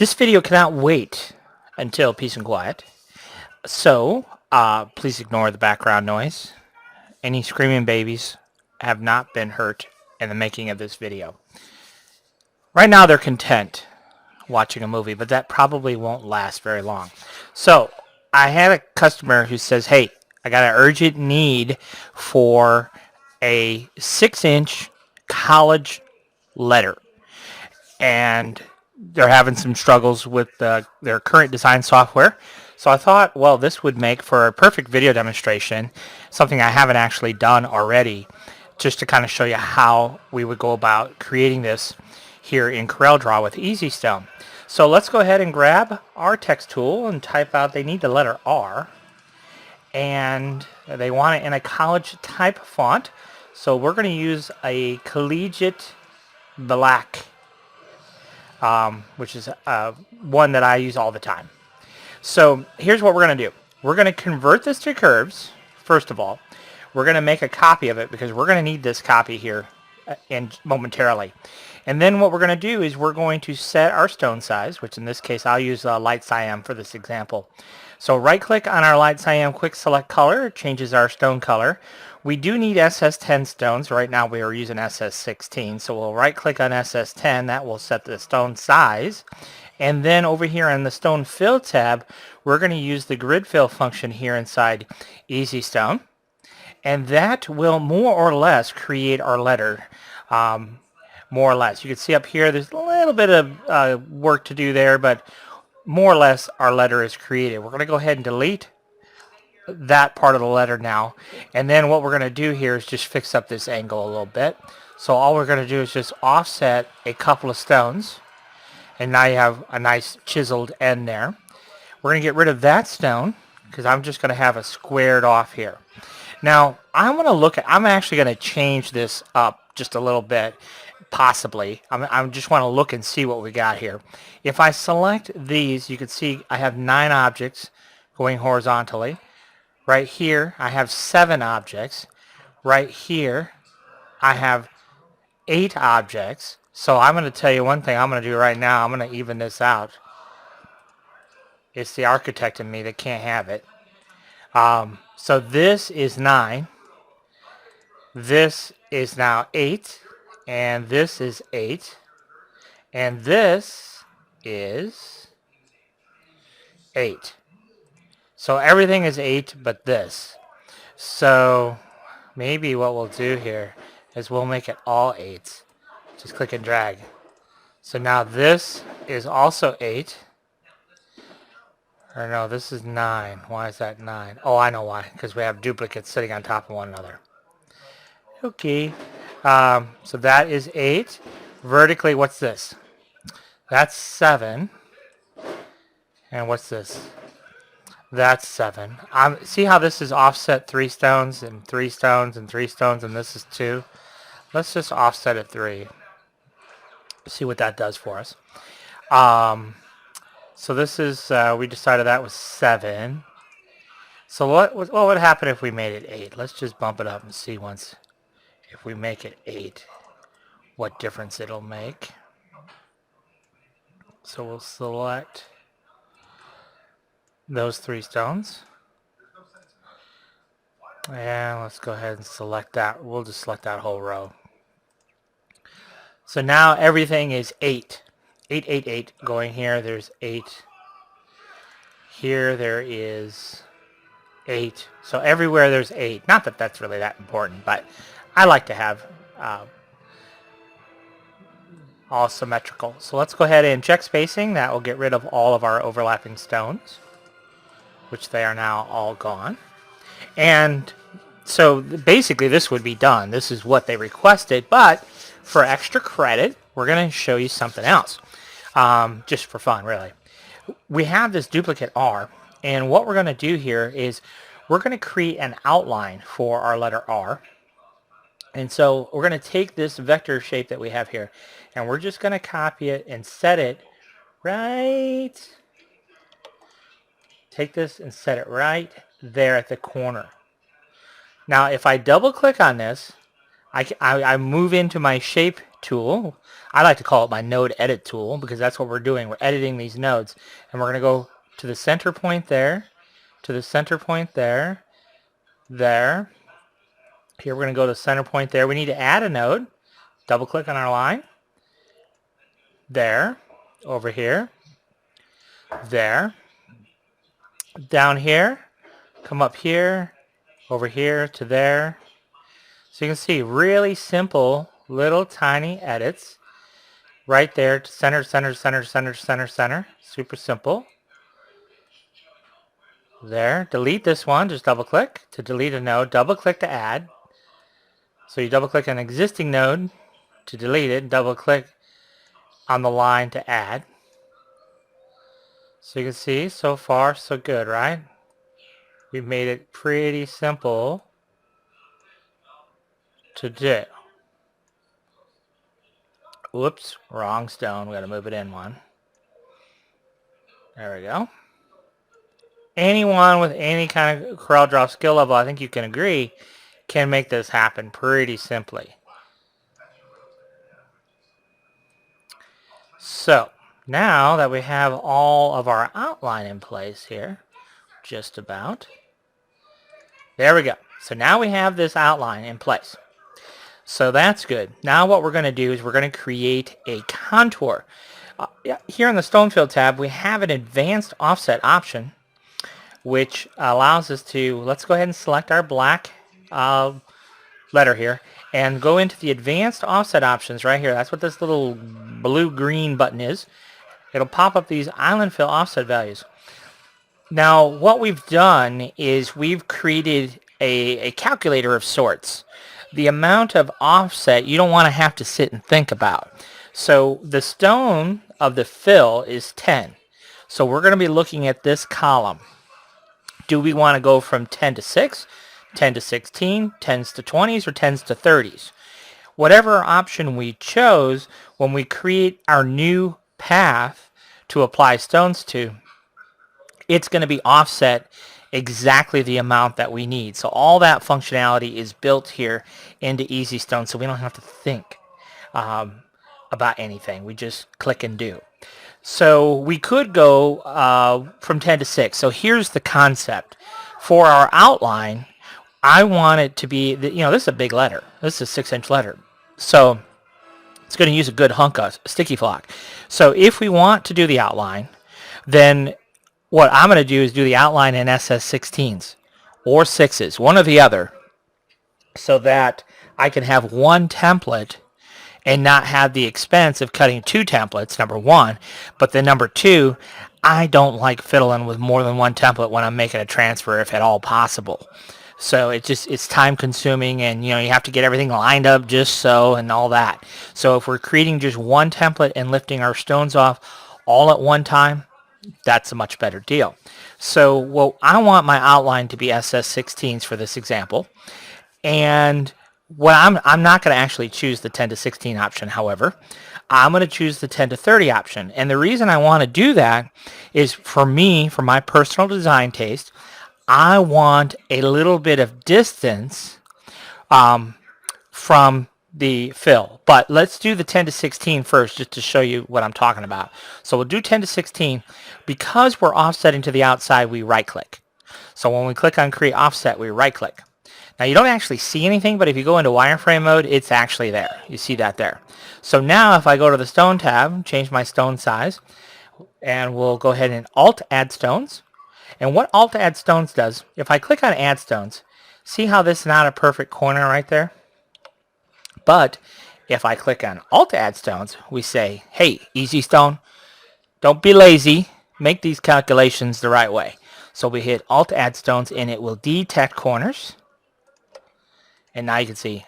This video cannot wait until peace and quiet. So, please ignore the background noise. Any screaming babies have not been hurt in the making of this video. Right now they're content watching a movie, but that probably won't last very long. So, I had a customer who says, hey, I got an urgent need for a 6-inch college letter. And they're having some struggles with their current design software. So I thought, well, this would make for a perfect video demonstration, something I haven't actually done already, just to kind of show you how we would go about creating this here in CorelDRAW with EasyStone. So let's go ahead and grab our text tool and type out, they need the letter R, and they want it in a college type font. So we're going to use a collegiate black, which is one that I use all the time. So here's what we're going to do. We're going to convert this to curves, first of all. We're going to make a copy of it because we're going to need this copy here momentarily. And then what we're going to do is we're going to set our stone size, which in this case I'll use light cyan for this example. So right click on our light cyan, quick select color, it changes our stone color. We do need SS10 stones. Right now we are using SS16, so we'll right click on SS10, that will set the stone size. And then over here on the stone fill tab, we're going to use the grid fill function here inside EasyStone. And that will more or less create our letter, more or less. You can see up here there's a little bit of work to do there, but more or less our letter is created. We're going to go ahead and delete that part of the letter now, and then what we're going to do here is just fix up this angle a little bit. So all we're going to do is just offset a couple of stones, and now you have a nice chiseled end there. We're going to get rid of that stone because I'm just going to have a squared off here. Now I'm actually going to change this up just a little bit, possibly. I just want to look and see what we got here. If I select these, you can see I have 9 objects going horizontally. Right here, I have 7 objects. Right here, I have 8 objects. So I'm going to tell you one thing I'm going to do right now. I'm going to even this out. It's the architect in me that can't have it. So this is 9. This is now 8. And this is 8. And this is 8. So everything is 8 but this. So maybe what we'll do here is we'll make it all 8s. Just click and drag. So now this is also 8. Or no, this is 9. Why is that 9? Oh, I know why. Because we have duplicates sitting on top of one another. Okay. So that is 8. Vertically, what's this? That's 7. And what's this? That's 7. See how this is offset 3 stones and 3 stones and 3 stones, and this is 2? Let's just offset it 3. See what that does for us. So this is, we decided that was 7. So what would happen if we made it 8? Let's just bump it up and see once. If we make it 8, what difference it'll make. So we'll select those 3 stones. And let's go ahead and select that. We'll just select that whole row. So now everything is 8. 8, 8, 8 going here. There's 8. Here there is 8. So everywhere there's 8. Not that that's really that important, but I like to have all symmetrical. So let's go ahead and check spacing. That will get rid of all of our overlapping stones, which they are now all gone. And so basically this would be done. This is what they requested, but for extra credit, we're going to show you something else, just for fun, really. We have this duplicate R, and what we're going to do here is we're going to create an outline for our letter R. And so we're going to take this vector shape that we have here, and we're just going to copy it and set it right. Take this and set it right there at the corner. Now if I double click on this, I move into my shape tool. I like to call it my node edit tool because that's what we're doing. We're editing these nodes. And we're going to go to the center point there, to the center point there, there. Here we're going to go to the center point there. We need to add a node. Double click on our line. There. Over here. There. Down here. Come up here. Over here to there. So you can see really simple little tiny edits right there to center, center, center, center, center, center. Super simple. There. Delete this one. Just double click to delete a node. Double click to add. So you double click an existing node to delete it. Double click on the line to add. So you can see so far so good, right? We've made it pretty simple to do. Whoops, wrong stone. We got to move it in one. There we go. Anyone with any kind of CorelDRAW skill level, I think you can agree, can make this happen pretty simply. So, now that we have all of our outline in place here, just about, there we go. So now we have this outline in place. So that's good. Now what we're going to do is we're going to create a contour. Here in the stone fill tab, we have an advanced offset option, which allows us to, let's go ahead and select our black letter here, and go into the advanced offset options right here. That's what this little blue-green button is. It'll pop up these island fill offset values. Now, what we've done is we've created a calculator of sorts. The amount of offset you don't want to have to sit and think about. So the stone of the fill is 10. So we're going to be looking at this column. Do we want to go from 10 to 6, 10 to 16, 10s to 20s, or 10s to 30s? Whatever option we chose, when we create our new path to apply stones to, it's going to be offset exactly the amount that we need. So all that functionality is built here into EasyStone, so we don't have to think about anything. We just click and do. So we could go from 10 to 6. So here's the concept. For our outline, I want it to be, this is a big letter. This is a 6-inch letter. So it's going to use a good hunk of sticky flock. So if we want to do the outline, then what I'm going to do is do the outline in SS16s or 6s, one or the other, so that I can have one template and not have the expense of cutting 2 templates, number one. But then number 2, I don't like fiddling with more than one template when I'm making a transfer, if at all possible. So it's time consuming, and you have to get everything lined up just so and all that. So if we're creating just one template and lifting our stones off all at one time, that's a much better deal. So I want my outline to be SS16s for this example. And I'm not going to actually choose the 10 to 16 option, however. I'm going to choose the 10 to 30 option. And the reason I want to do that is for my personal design taste, I want a little bit of distance from the fill. But let's do the 10 to 16 first, just to show you what I'm talking about. So we'll do 10 to 16. Because we're offsetting to the outside, we right click. So when we click on create offset, we right click. Now you don't actually see anything, but if you go into wireframe mode, it's actually there. You see that there. So now if I go to the stone tab, change my stone size, and we'll go ahead and alt add stones. And what alt add stones does, if I click on add stones, see how this is not a perfect corner right there? But if I click on alt add stones, we say, hey, EasyStone, don't be lazy. Make these calculations the right way. So we hit alt add stones, and it will detect corners. And now you can see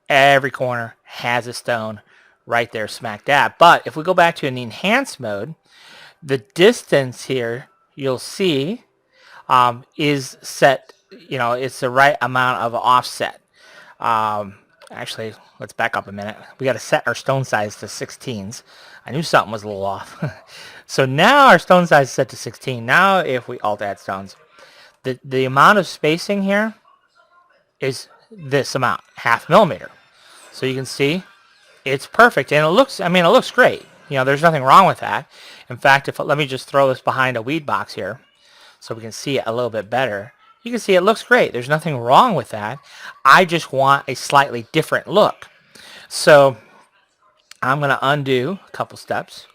every corner has a stone right there smack dab. But if we go back to an enhanced mode, the distance here, you'll see, is set, it's the right amount of offset. Actually, let's back up a minute. We got to set our stone size to 16s. I knew something was a little off. So now our stone size is set to 16. Now if we alt add stones, the amount of spacing here is this amount, 0.5 millimeter. So you can see it's perfect, and it looks, I mean, it looks great. You know, there's nothing wrong with that. In fact, if let me just throw this behind a weed box here so we can see it a little bit better. You can see it looks great. There's nothing wrong with that. I just want a slightly different look. So I'm going to undo a couple steps.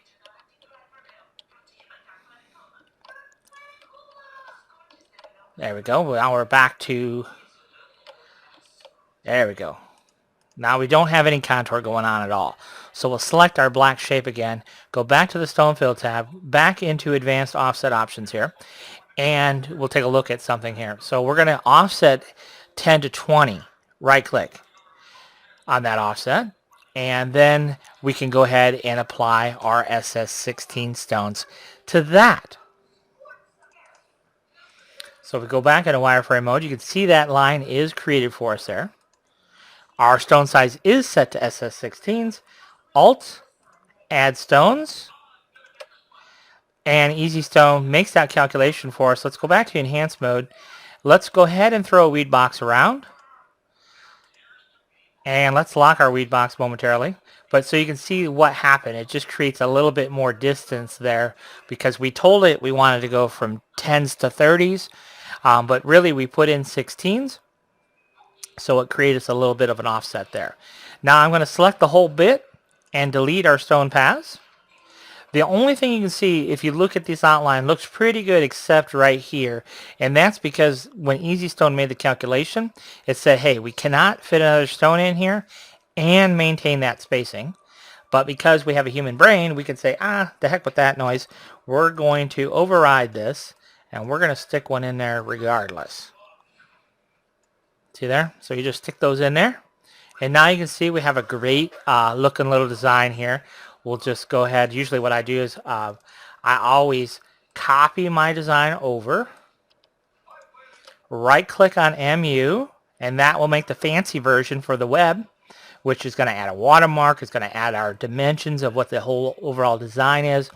There we go. Now we're back to, there we go. Now we don't have any contour going on at all. So we'll select our black shape again, go back to the Stone Fill tab, back into Advanced Offset Options here, and we'll take a look at something here. So we're going to offset 10 to 20, right click on that offset, and then we can go ahead and apply our SS16 stones to that. So if we go back into wireframe mode, you can see that line is created for us there. Our stone size is set to SS16s. Alt, add stones, and Easy Stone makes that calculation for us. Let's go back to enhanced mode. Let's go ahead and throw a weed box around. And let's lock our weed box momentarily. But so you can see what happened. It just creates a little bit more distance there because we told it we wanted to go from 10s to 30s. But really we put in 16s. So it creates a little bit of an offset there. Now I'm going to select the whole bit and delete our stone paths. The only thing you can see if you look at this outline looks pretty good except right here. And that's because when Easy Stone made the calculation, it said, hey, we cannot fit another stone in here and maintain that spacing. But because we have a human brain, we can say, the heck with that noise. We're going to override this and we're going to stick one in there regardless. See there? So you just stick those in there. And now you can see we have a great looking little design here. We'll just go ahead. Usually what I do is I always copy my design over, right click on MU, and that will make the fancy version for the web, which is going to add a watermark. It's going to add our dimensions of what the whole overall design is.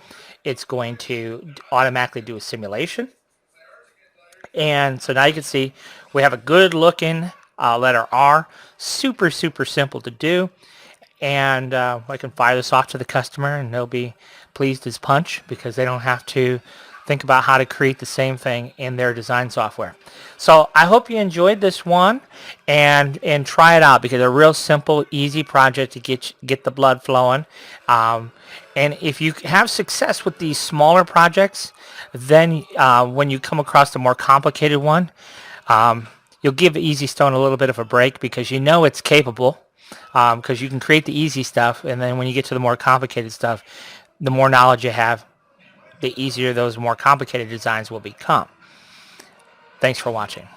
It's going to automatically do a simulation. And so now you can see we have a good looking letter R. Super, super simple to do. And I can fire this off to the customer and they'll be pleased as punch because they don't have to think about how to create the same thing in their design software. So I hope you enjoyed this one and try it out because it's a real simple, easy project to get the blood flowing. And if you have success with these smaller projects, then when you come across a more complicated one, you'll give Easy Stone a little bit of a break because you know it's capable. Because you can create the easy stuff, and then when you get to the more complicated stuff, the more knowledge you have, the easier those more complicated designs will become. Thanks for watching.